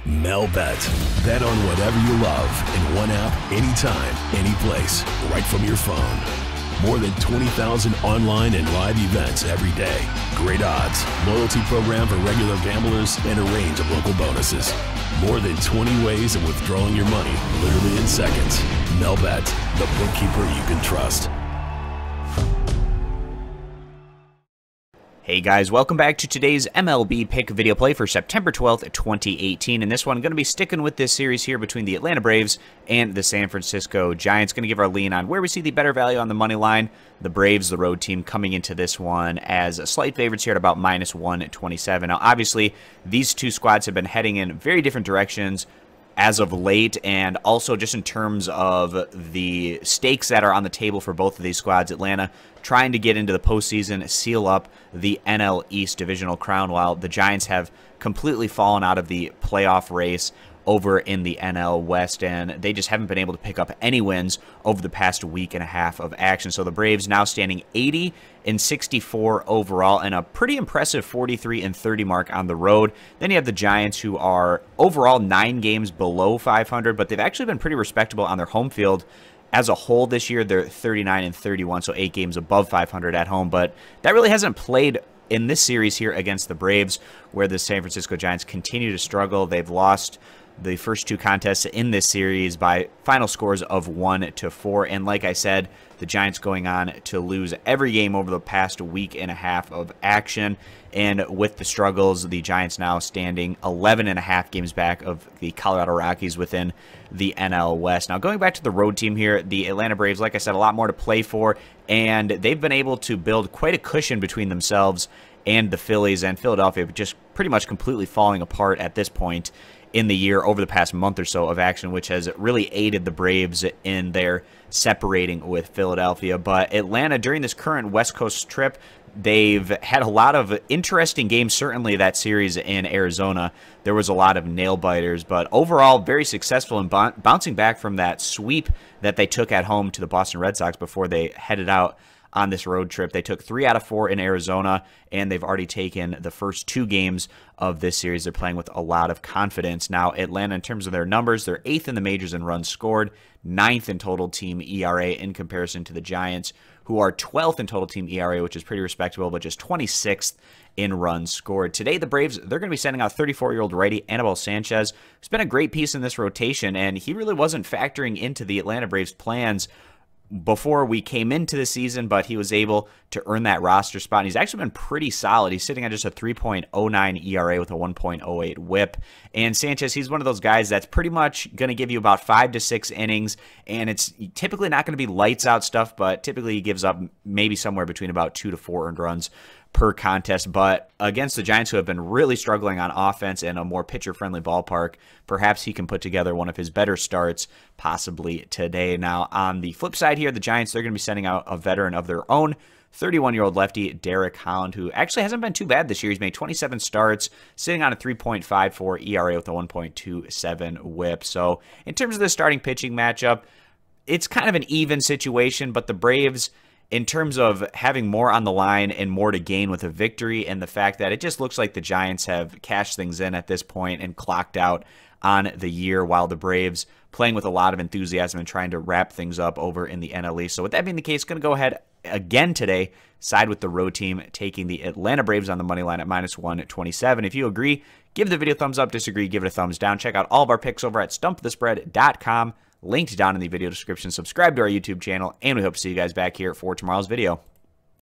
MLB. Bet on whatever you love in one app, anytime, anyplace, right from your phone. More than 20,000 online and live events every day. Great odds, loyalty program for regular gamblers, and a range of local bonuses. More than 20 ways of withdrawing your money, literally in seconds. MLB, the bookkeeper you can trust. Hey guys, welcome back to today's MLB pick video play for September 12th, 2018. And this one, going to be sticking with this series here between the Atlanta Braves and the San Francisco Giants. Going to give our lean on where we see the better value on the money line. The Braves, the road team, coming into this one as slight favorites here at about minus 127. Now, obviously, these two squads have been heading in very different directions as of late, and also just in terms of the stakes that are on the table for both of these squads. Atlanta trying to get into the postseason, seal up the NL East divisional crown, while the Giants have completely fallen out of the playoff race over in the NL West, and they just haven't been able to pick up any wins over the past week and a half of action. So the Braves now standing 80-64 overall, and a pretty impressive 43-30 mark on the road. Then you have the Giants, who are overall 9 games below 500, but they've actually been pretty respectable on their home field. As a whole this year, they're 39-31, so 8 games above 500 at home, but that really hasn't played in this series here against the Braves, where the San Francisco Giants continue to struggle. They've lost the first 2 contests in this series by final scores of 1-4. And like I said, the Giants going on to lose every game over the past week and a half of action. And with the struggles, the Giants now standing 11.5 games back of the Colorado Rockies within the NL West. Now, going back to the road team here, the Atlanta Braves, like I said, a lot more to play for, and they've been able to build quite a cushion between themselves and the Phillies, and Philadelphia just pretty much completely falling apart at this point in the year over the past month or so of action, which has really aided the Braves in their separating with Philadelphia. But Atlanta, during this current West Coast trip, they've had a lot of interesting games. Certainly that series in Arizona, there was a lot of nail-biters, but overall very successful in bouncing back from that sweep that they took at home to the Boston Red Sox before they headed out on this road trip. They took 3 out of 4 in Arizona, and they've already taken the first 2 games of this series. They're playing with a lot of confidence. Now, Atlanta, in terms of their numbers, they're 8th in the majors in runs scored, 9th in total team ERA in comparison to the Giants, who are 12th in total team ERA, which is pretty respectable, but just 26th in runs scored. Today, the Braves, they're going to be sending out 34-year-old righty Anibal Sanchez, who's been a great piece in this rotation, and he really wasn't factoring into the Atlanta Braves' plans before we came into the season, but he was able to earn that roster spot, and he's actually been pretty solid. He's sitting at just a 3.09 ERA with a 1.08 whip, and Sanchez, he's one of those guys that's pretty much going to give you about 5 to 6 innings, and it's typically not going to be lights out stuff, but typically he gives up maybe somewhere between about 2 to 4 earned runs per contest. But against the Giants, who have been really struggling on offense in a more pitcher-friendly ballpark, perhaps he can put together one of his better starts possibly today. Now, on the flip side here, the Giants, they're going to be sending out a veteran of their own, 31-year-old lefty Derek Holland, who actually hasn't been too bad this year. He's made 27 starts, sitting on a 3.54 ERA with a 1.27 whip. So in terms of the starting pitching matchup, it's kind of an even situation, but the Braves, in terms of having more on the line and more to gain with a victory, and the fact that it just looks like the Giants have cashed things in at this point and clocked out on the year, while the Braves playing with a lot of enthusiasm and trying to wrap things up over in the NL East. So with that being the case, going to go ahead again today, side with the road team, taking the Atlanta Braves on the money line at minus 127. If you agree, give the video a thumbs up. Disagree, give it a thumbs down. Check out all of our picks over at stumpthespread.com. Linked down in the video description. Subscribe to our YouTube channel, and we hope to see you guys back here for tomorrow's video.